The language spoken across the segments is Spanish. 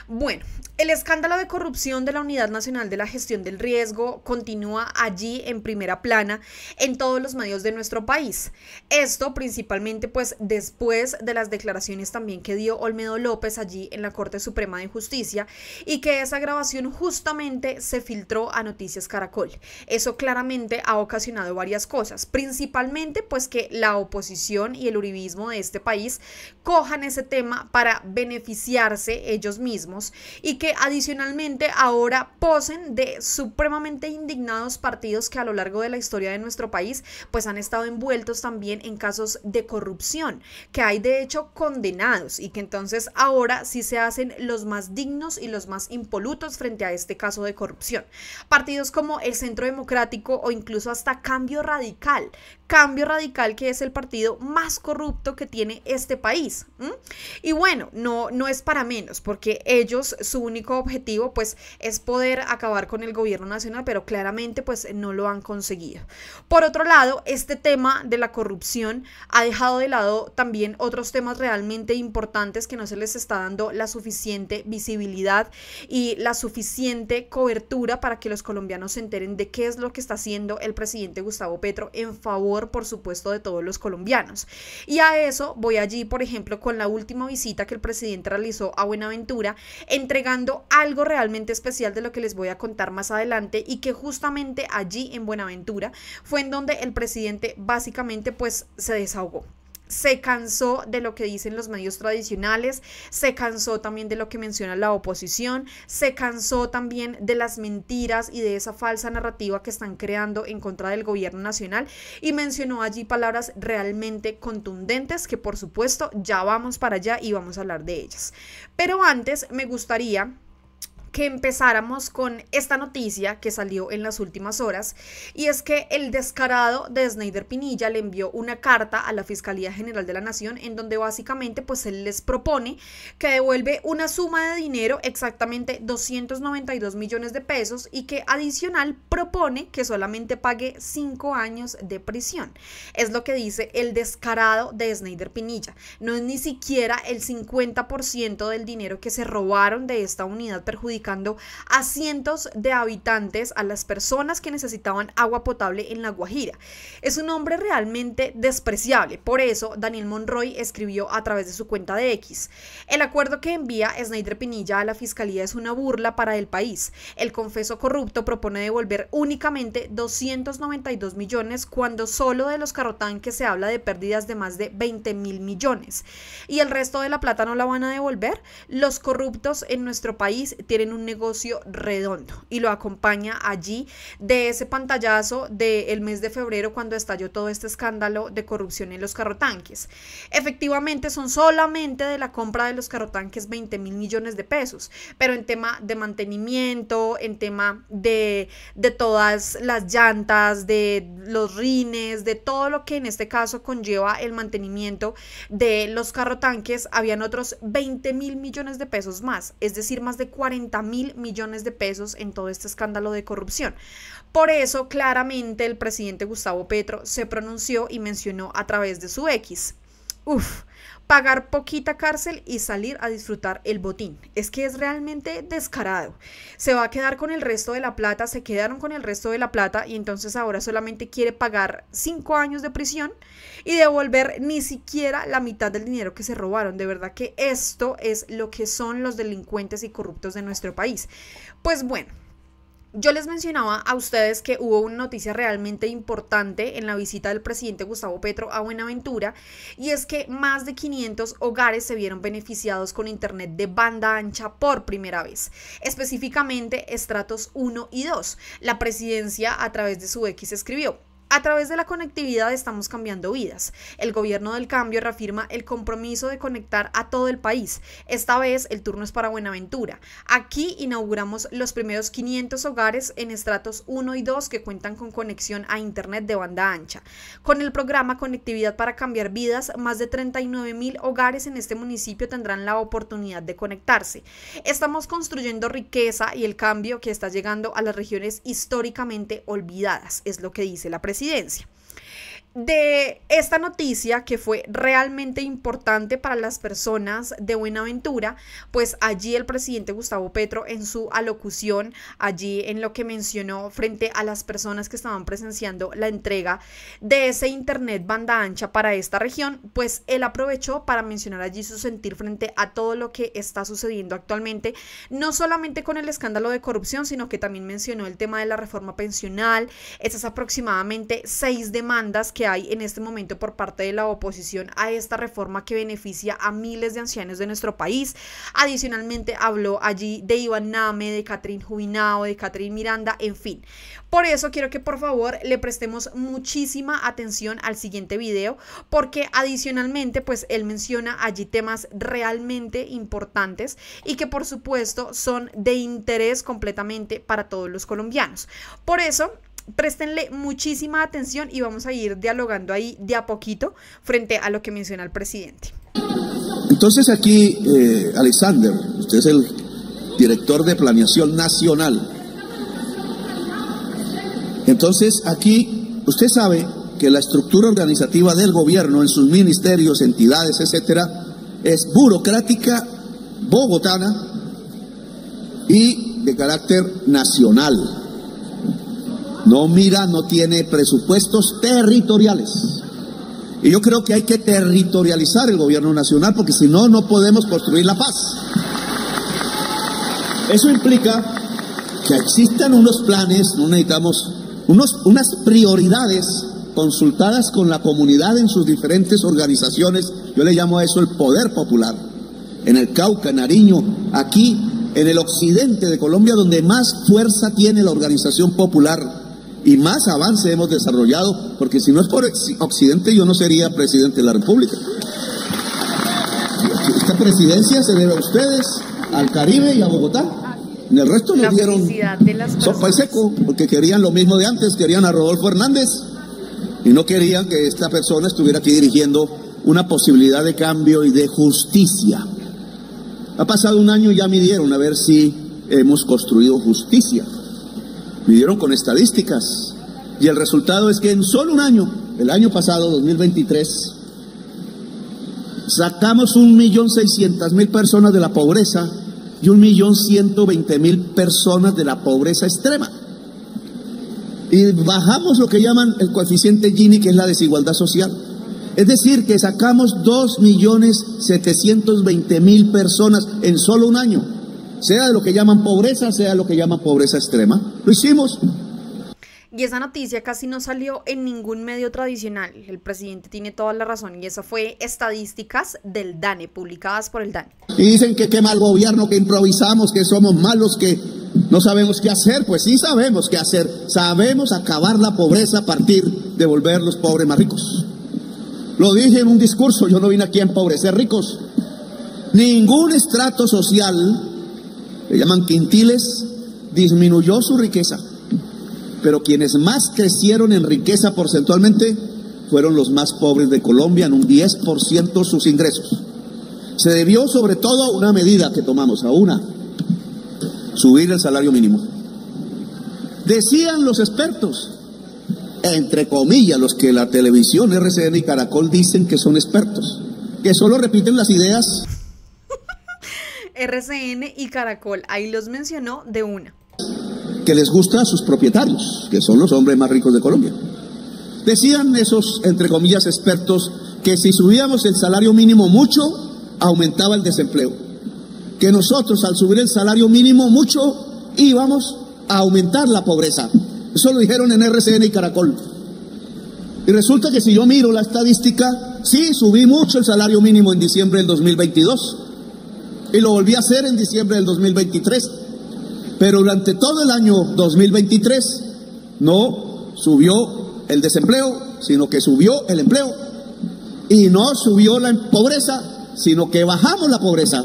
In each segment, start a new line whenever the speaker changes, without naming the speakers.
Bueno, el escándalo de corrupción de la Unidad Nacional de la Gestión del Riesgo continúa allí en primera plana en todos los medios de nuestro país. Esto principalmente pues después de las declaraciones también que dio Olmedo López allí en la Corte Suprema de Justicia y que esa grabación justamente se filtró a Noticias Caracol. Eso claramente ha ocasionado varias cosas, principalmente pues que la oposición y el uribismo de este país cojan ese tema para beneficiarse ellos mismos y que adicionalmente ahora posen de supremamente indignados partidos que a lo largo de la historia de nuestro país pues han estado envueltos también en casos de corrupción, que hay de hecho condenados y que entonces ahora sí se hacen los más dignos y los más impolutos frente a este caso de corrupción. Partidos como el Centro Democrático o incluso hasta Cambio Radical, que es el partido más corrupto que tiene este país. Y bueno, no es para menos, porque ellos, su único objetivo pues es poder acabar con el gobierno nacional, pero claramente pues no lo han conseguido. Por otro lado, este tema de la corrupción ha dejado de lado también otros temas realmente importantes que no se les está dando la suficiente visibilidad y la suficiente cobertura para que los colombianos se enteren de qué es lo que está haciendo el presidente Gustavo Petro en favor, por supuesto, de todos los colombianos. Y a eso voy allí, por ejemplo, con la última visita que el presidente realizó a Buenaventura, entregando algo realmente especial de lo que les voy a contar más adelante y que justamente allí en Buenaventura fue en donde el presidente básicamente pues se desahogó. Se cansó de lo que dicen los medios tradicionales, se cansó también de lo que menciona la oposición, se cansó también de las mentiras y de esa falsa narrativa que están creando en contra del gobierno nacional y mencionó allí palabras realmente contundentes que por supuesto ya vamos para allá y vamos a hablar de ellas. Pero antes me gustaría que empezáramos con esta noticia que salió en las últimas horas y es que el descarado de Snyder Pinilla le envió una carta a la Fiscalía General de la Nación en donde básicamente pues él les propone que devuelve una suma de dinero, exactamente 292 millones de pesos y que adicional propone que solamente pague 5 años de prisión. Es lo que dice el descarado de Snyder Pinilla. No es ni siquiera el 50% del dinero que se robaron de esta unidad perjudicada a cientos de habitantes, a las personas que necesitaban agua potable en La Guajira. Es un hombre realmente despreciable. Por eso Daniel Monroy escribió a través de su cuenta de X: el acuerdo que envía Snyder Pinilla a la fiscalía es una burla para el país. El confeso corrupto propone devolver únicamente 292 millones cuando solo de los carrotanques se habla de pérdidas de más de 20.000 millones. ¿Y el resto de la plata no la van a devolver? Los corruptos en nuestro país tienen un negocio redondo y lo acompaña allí de ese pantallazo del mes de febrero cuando estalló todo este escándalo de corrupción en los carrotanques. Efectivamente son solamente de la compra de los carrotanques 20.000 millones de pesos, pero en tema de mantenimiento, en tema de todas las llantas, de los rines, de todo lo que en este caso conlleva el mantenimiento de los carrotanques, habían otros 20.000 millones de pesos más, es decir, más de 40.000 millones de pesos en todo este escándalo de corrupción. Por eso, claramente, el presidente Gustavo Petro se pronunció y mencionó a través de su X: pagar poquita cárcel y salir a disfrutar el botín. Es que es realmente descarado. Se va a quedar con el resto de la plata, se quedaron con el resto de la plata y entonces ahora solamente quiere pagar 5 años de prisión y devolver ni siquiera la mitad del dinero que se robaron. De verdad que esto es lo que son los delincuentes y corruptos de nuestro país. Pues bueno, yo les mencionaba a ustedes que hubo una noticia realmente importante en la visita del presidente Gustavo Petro a Buenaventura y es que más de 500 hogares se vieron beneficiados con internet de banda ancha por primera vez, específicamente estratos 1 y 2. La presidencia a través de su X escribió: a través de la conectividad estamos cambiando vidas. El gobierno del cambio reafirma el compromiso de conectar a todo el país. Esta vez el turno es para Buenaventura. Aquí inauguramos los primeros 500 hogares en estratos 1 y 2 que cuentan con conexión a internet de banda ancha. Con el programa Conectividad para Cambiar Vidas, más de 39.000 hogares en este municipio tendrán la oportunidad de conectarse. Estamos construyendo riqueza y el cambio que está llegando a las regiones históricamente olvidadas, es lo que dice la presidencia. de esta noticia que fue realmente importante para las personas de Buenaventura, pues allí el presidente Gustavo Petro en su alocución, allí en lo que mencionó frente a las personas que estaban presenciando la entrega de ese internet banda ancha para esta región, pues él aprovechó para mencionar allí su sentir frente a todo lo que está sucediendo actualmente, no solamente con el escándalo de corrupción, sino que también mencionó el tema de la reforma pensional, esas aproximadamente 6 demandas que hay en este momento por parte de la oposición a esta reforma que beneficia a miles de ancianos de nuestro país. Adicionalmente habló allí de Iván Name, de Catherine Jubinao, de Catherine Miranda, en fin. Por eso quiero que por favor le prestemos muchísima atención al siguiente video, porque adicionalmente pues él menciona allí temas realmente importantes y que por supuesto son de interés completamente para todos los colombianos. Por eso préstenle muchísima atención y vamos a ir dialogando ahí de a poquito frente a lo que menciona el presidente.
Entonces aquí, Alexander, usted es el director de Planeación Nacional. Entonces aquí, usted sabe que la estructura organizativa del gobierno en sus ministerios, entidades, etcétera, es burocrática, bogotana y de carácter nacional. No mira, no tiene presupuestos territoriales. Y yo creo que hay que territorializar el gobierno nacional porque si no, no podemos construir la paz. Eso implica que existan unos planes, no necesitamos unas prioridades consultadas con la comunidad en sus diferentes organizaciones. Yo le llamo a eso el poder popular. En el Cauca, en Nariño, aquí en el occidente de Colombia, donde más fuerza tiene la organización popular y más avance hemos desarrollado, porque si no es por Occidente yo no sería presidente de la República. Esta presidencia se debe a ustedes, al Caribe y a Bogotá. En el resto nos dieron sopa y seco, porque querían lo mismo de antes, querían a Rodolfo Hernández y no querían que esta persona estuviera aquí dirigiendo una posibilidad de cambio y de justicia. Ha pasado un año y ya midieron a ver si hemos construido justicia. Midieron con estadísticas y el resultado es que en solo un año, el año pasado, 2023, sacamos 1.600.000 personas de la pobreza y 1.120.000 personas de la pobreza extrema. Y bajamos lo que llaman el coeficiente Gini, que es la desigualdad social. Es decir, que sacamos 2.720.000 personas en solo un año, sea de lo que llaman pobreza, sea de lo que llaman pobreza extrema. Lo hicimos.
Y esa noticia casi no salió en ningún medio tradicional. El presidente tiene toda la razón y eso fue estadísticas del DANE, publicadas por el DANE.
Y dicen que qué mal gobierno, que improvisamos, que somos malos, que no sabemos qué hacer. Pues sí sabemos qué hacer. Sabemos acabar la pobreza a partir de volver los pobres más ricos. Lo dije en un discurso, yo no vine aquí a empobrecer ricos. Ningún estrato social, le llaman quintiles, disminuyó su riqueza. Pero quienes más crecieron en riqueza porcentualmente fueron los más pobres de Colombia, en un 10% sus ingresos. Se debió sobre todo a una medida que tomamos, subir el salario mínimo. Decían los expertos, entre comillas, los que la televisión, RCN y Caracol dicen que son expertos, que solo repiten las ideas.
RCN y Caracol, ahí los mencionó de una.
Que les gusta a sus propietarios, que son los hombres más ricos de Colombia. Decían esos, entre comillas, expertos, que si subíamos el salario mínimo mucho, aumentaba el desempleo. Que nosotros, al subir el salario mínimo mucho, íbamos a aumentar la pobreza. Eso lo dijeron en RCN y Caracol. Y resulta que si yo miro la estadística, sí, subí mucho el salario mínimo en diciembre del 2022. Y lo volví a hacer en diciembre del 2023. Pero durante todo el año 2023 no subió el desempleo, sino que subió el empleo. Y no subió la pobreza, sino que bajamos la pobreza.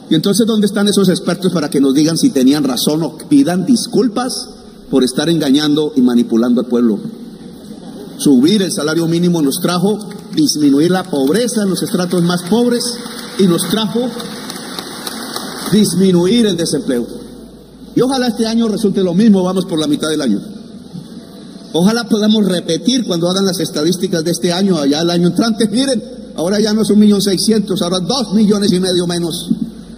Y entonces, ¿dónde están esos expertos para que nos digan si tenían razón o pidan disculpas por estar engañando y manipulando al pueblo? Subir el salario mínimo nos trajo disminuir la pobreza en los estratos más pobres y nos trajo disminuir el desempleo. Y ojalá este año resulte lo mismo, vamos por la mitad del año. Ojalá podamos repetir cuando hagan las estadísticas de este año, allá el año entrante. Miren, ahora ya no es 1.600.000, ahora 2,5 millones menos.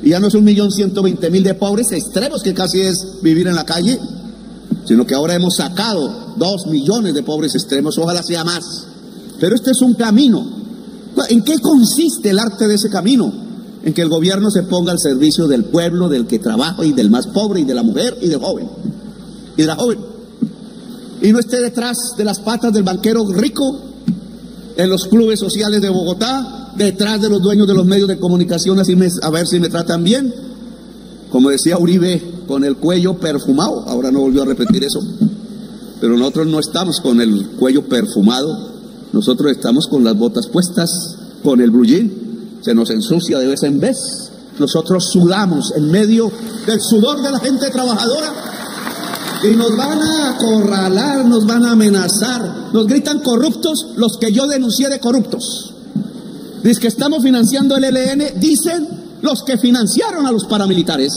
Y ya no es 1.120.000 de pobres extremos, que casi es vivir en la calle, sino que ahora hemos sacado 2 millones de pobres extremos. Ojalá sea más. Pero este es un camino. ¿En qué consiste el arte de ese camino? En que el gobierno se ponga al servicio del pueblo, del que trabaja y del más pobre y de la mujer y del joven. Y de la joven. Y no esté detrás de las patas del banquero rico, en los clubes sociales de Bogotá, detrás de los dueños de los medios de comunicación, así a ver si me tratan bien. Como decía Uribe, con el cuello perfumado. Ahora no volvió a repetir eso. Pero nosotros no estamos con el cuello perfumado. Nosotros estamos con las botas puestas, con el blue jean. Se nos ensucia de vez en vez. Nosotros sudamos en medio del sudor de la gente trabajadora. Y nos van a acorralar, nos van a amenazar. Nos gritan corruptos los que yo denuncié de corruptos. Dice que estamos financiando el ELN, dicen los que financiaron a los paramilitares.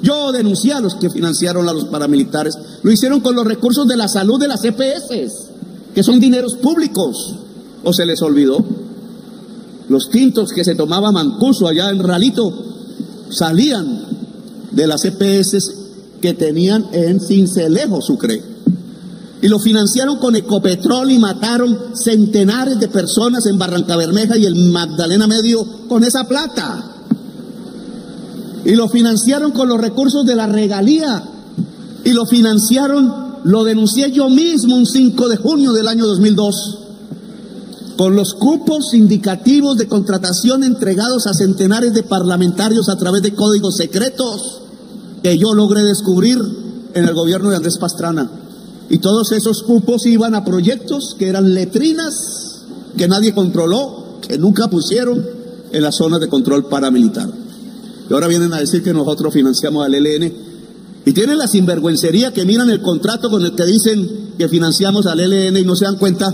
Yo denuncié a los que financiaron a los paramilitares. Lo hicieron con los recursos de la salud de las EPS, que son dineros públicos. ¿O se les olvidó? Los tintos que se tomaba Mancuso allá en Ralito salían de las EPS que tenían en Sincelejo, Sucre. Y lo financiaron con Ecopetrol y mataron centenares de personas en Barrancabermeja y el Magdalena Medio con esa plata. Y lo financiaron con los recursos de la regalía. Y lo financiaron, lo denuncié yo mismo un 5 de junio del año 2002, con los cupos indicativos de contratación entregados a centenares de parlamentarios a través de códigos secretos que yo logré descubrir en el gobierno de Andrés Pastrana. Y todos esos cupos iban a proyectos que eran letrinas, que nadie controló, que nunca pusieron en las zonas de control paramilitar. Y ahora vienen a decir que nosotros financiamos al ELN. Y tienen la sinvergüencería que miran el contrato con el que dicen que financiamos al ELN y no se dan cuenta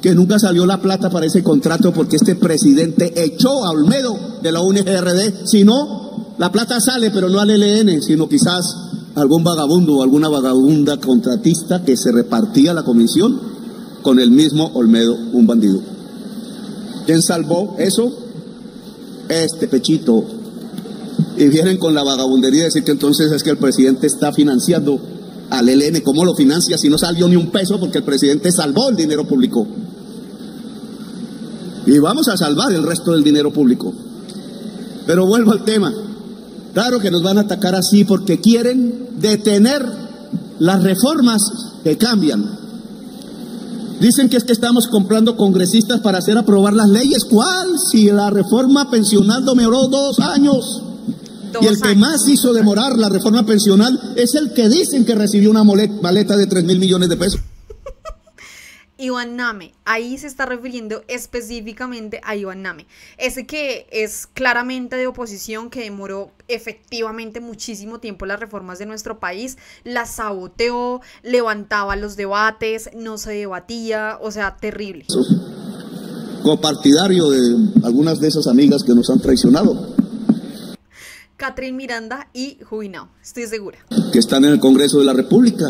que nunca salió la plata para ese contrato, porque este presidente echó a Olmedo de la UNGRD. Si no, la plata sale, pero no al ELN, sino quizás algún vagabundo o alguna vagabunda contratista que se repartía la comisión con el mismo Olmedo, un bandido. ¿Quién salvó eso? Este Pechito. Y vienen con la vagabundería de decir que entonces es que el presidente está financiando al ELN. ¿Cómo lo financia si no salió ni un peso? Porque el presidente salvó el dinero público. Y vamos a salvar el resto del dinero público. Pero vuelvo al tema. Claro que nos van a atacar así porque quieren detener las reformas que cambian. Dicen que es que estamos comprando congresistas para hacer aprobar las leyes. ¿Cuál? Si la reforma pensional demoró 2 años. Y el que más hizo demorar la reforma pensional es el que dicen que recibió una maleta de 3.000 millones de pesos.
Iván Name, ahí se está refiriendo específicamente a Iván Name, ese que es claramente de oposición, que demoró efectivamente muchísimo tiempo las reformas de nuestro país, las saboteó, levantaba los debates, no se debatía, o sea, terrible.
Copartidario de algunas de esas amigas que nos han traicionado.
Catherine Miranda y Juvenal, estoy segura.
Que están en el Congreso de la República.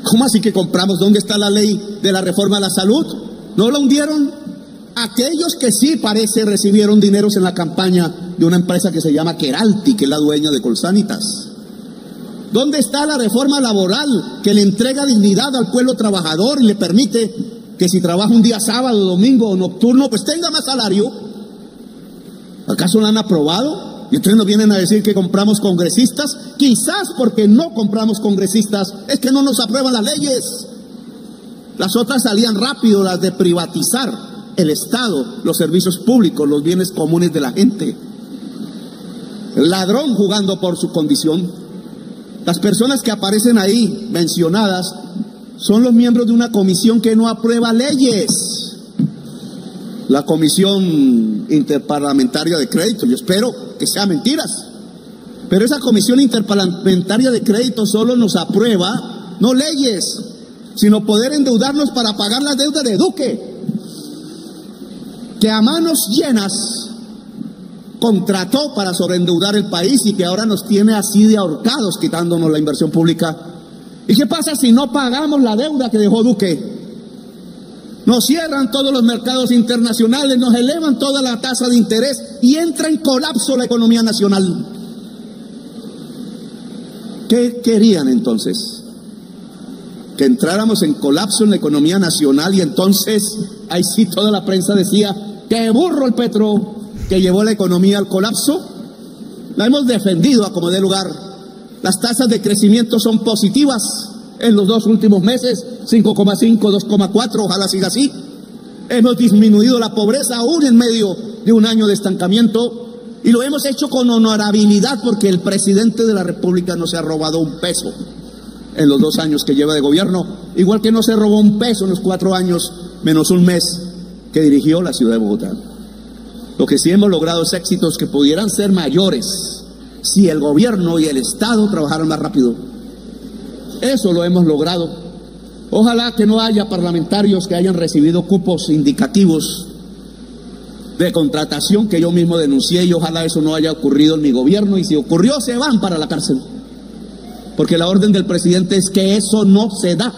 ¿Cómo así que compramos? ¿Dónde está la ley de la reforma a la salud? ¿No la hundieron? Aquellos que sí parece recibieron dineros en la campaña de una empresa que se llama Keralty, que es la dueña de Colsanitas. ¿Dónde está la reforma laboral que le entrega dignidad al pueblo trabajador y le permite que si trabaja un día sábado, domingo o nocturno, pues tenga más salario? ¿Acaso la han aprobado? Y entonces nos vienen a decir que compramos congresistas. Quizás porque no compramos congresistas es que no nos aprueban las leyes. Las otras salían rápido, las de privatizar el Estado, los servicios públicos, los bienes comunes de la gente. El ladrón jugando por su condición. Las personas que aparecen ahí mencionadas son los miembros de una comisión que no aprueba leyes. La Comisión Interparlamentaria de Crédito. Yo espero que sean mentiras. Pero esa Comisión Interparlamentaria de Crédito solo nos aprueba, no leyes, sino poder endeudarnos para pagar las deudas de Duque, que a manos llenas contrató para sobreendeudar el país y que ahora nos tiene así de ahorcados, quitándonos la inversión pública ¿Y qué pasa si no pagamos la deuda que dejó Duque? Nos cierran todos los mercados internacionales, nos elevan toda la tasa de interés y entra en colapso la economía nacional. ¿Qué querían entonces? Que entráramos en colapso en la economía nacional y entonces, ahí sí toda la prensa decía, ¡qué burro el Petro que llevó la economía al colapso! La hemos defendido a como dé lugar. Las tasas de crecimiento son positivas en los 2 últimos meses, 5,5, 2,4, ojalá siga así. Hemos disminuido la pobreza aún en medio de un año de estancamiento y lo hemos hecho con honorabilidad porque el presidente de la República no se ha robado un peso en los 2 años que lleva de gobierno, igual que no se robó un peso en los 4 años menos un mes que dirigió la ciudad de Bogotá. Lo que sí hemos logrado es éxitos que pudieran ser mayores si el gobierno y el Estado trabajaran más rápido. Eso lo hemos logrado. Ojalá que no haya parlamentarios que hayan recibido cupos indicativos de contratación que yo mismo denuncié y ojalá eso no haya ocurrido en mi gobierno y si ocurrió se van para la cárcel. Porque la orden del presidente es que eso no se da,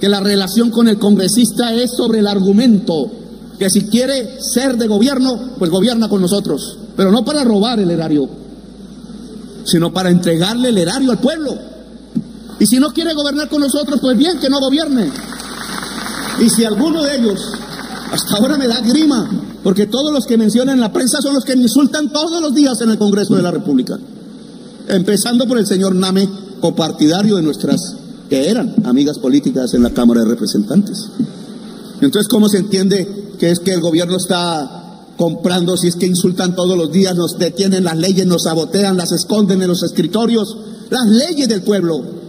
que la relación con el congresista es sobre el argumento, que si quiere ser de gobierno, pues gobierna con nosotros, pero no para robar el erario, sino para entregarle el erario al pueblo. Y si no quiere gobernar con nosotros, pues bien, que no gobierne. Y si alguno de ellos, hasta ahora me da grima, porque todos los que mencionan en la prensa son los que me insultan todos los días en el Congreso de la República. Empezando por el señor Name, copartidario de nuestras, que eran amigas políticas en la Cámara de Representantes. Entonces, ¿cómo se entiende que es que el gobierno está comprando, si es que insultan todos los días, nos detienen las leyes, nos sabotean, las esconden en los escritorios, las leyes del pueblo,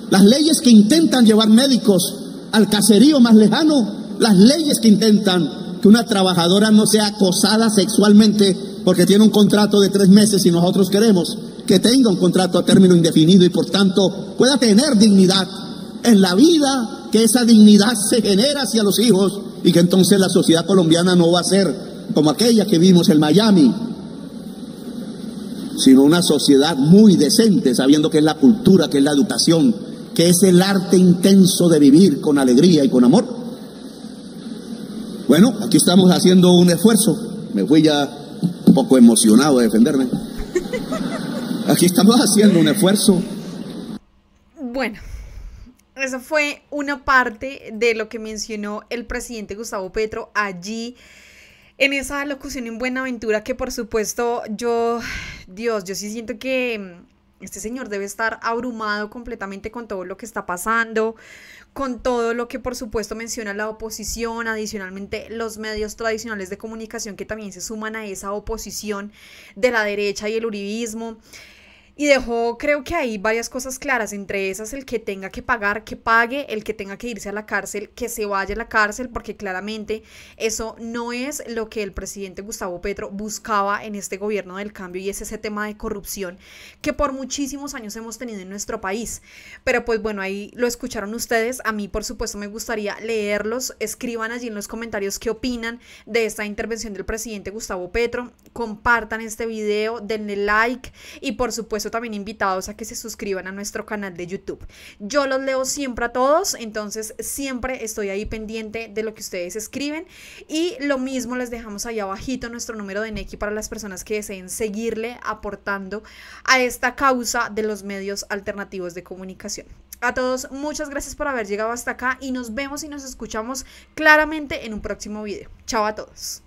las leyes que intentan llevar médicos al caserío más lejano, las leyes que intentan que una trabajadora no sea acosada sexualmente porque tiene un contrato de 3 meses y nosotros queremos que tenga un contrato a término indefinido y por tanto pueda tener dignidad en la vida, que esa dignidad se genera hacia los hijos y que entonces la sociedad colombiana no va a ser como aquella que vimos en Miami, sino una sociedad muy decente, sabiendo que es la cultura, que es la educación, que es el arte intenso de vivir con alegría y con amor. Bueno, aquí estamos haciendo un esfuerzo, me fui ya un poco emocionado de defenderme. Aquí estamos haciendo un esfuerzo.
Bueno, esa fue una parte de lo que mencionó el presidente Gustavo Petro allí en esa locución en Buenaventura, que por supuesto yo sí siento que este señor debe estar abrumado completamente con todo lo que está pasando, con todo lo que por supuesto menciona la oposición, adicionalmente los medios tradicionales de comunicación que también se suman a esa oposición de la derecha y el uribismo. Y dejó, creo que hay varias cosas claras, entre esas el que tenga que pagar, que pague, el que tenga que irse a la cárcel, que se vaya a la cárcel, porque claramente eso no es lo que el presidente Gustavo Petro buscaba en este gobierno del cambio y es ese tema de corrupción que por muchísimos años hemos tenido en nuestro país. Pero pues bueno, ahí lo escucharon ustedes, a mí por supuesto me gustaría leerlos, escriban allí en los comentarios qué opinan de esta intervención del presidente Gustavo Petro, compartan este video, denle like y por supuesto también invitados a que se suscriban a nuestro canal de YouTube. Yo los leo siempre a todos, entonces siempre estoy ahí pendiente de lo que ustedes escriben y lo mismo les dejamos ahí abajito nuestro número de Nequi para las personas que deseen seguirle aportando a esta causa de los medios alternativos de comunicación. A todos, muchas gracias por haber llegado hasta acá y nos vemos y nos escuchamos claramente en un próximo video. Chao a todos.